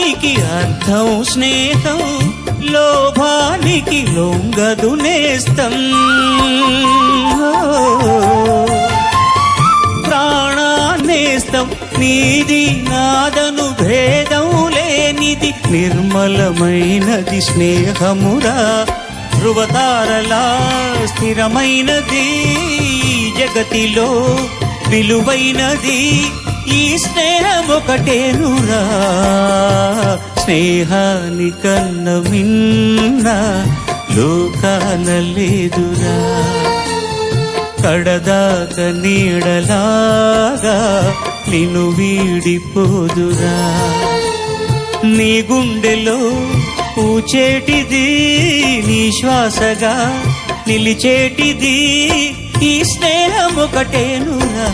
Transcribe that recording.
లోకానికి అర్థం స్నేహం, లోభానికి లొంగదు నేస్తం. ప్రాణాన్నేస్తం నీది నాదను భేదం లేనిది, నిర్మలమైనది స్నేహమురా. ధృవతారలా స్థిరమైనది జగతిలో విలువైనది, ఈ స్నేహం ఒకటేనురా. స్నేహానికన్న మిన్న లోకాన లేదురా. కడదాక నీడలాగా నిన్ను వీడిపోదురా. నీ గుండెలో పూచేటిది, నీ శ్వాసగా నిలిచేటిది, ఈ స్నేహం ఒకటేనురా.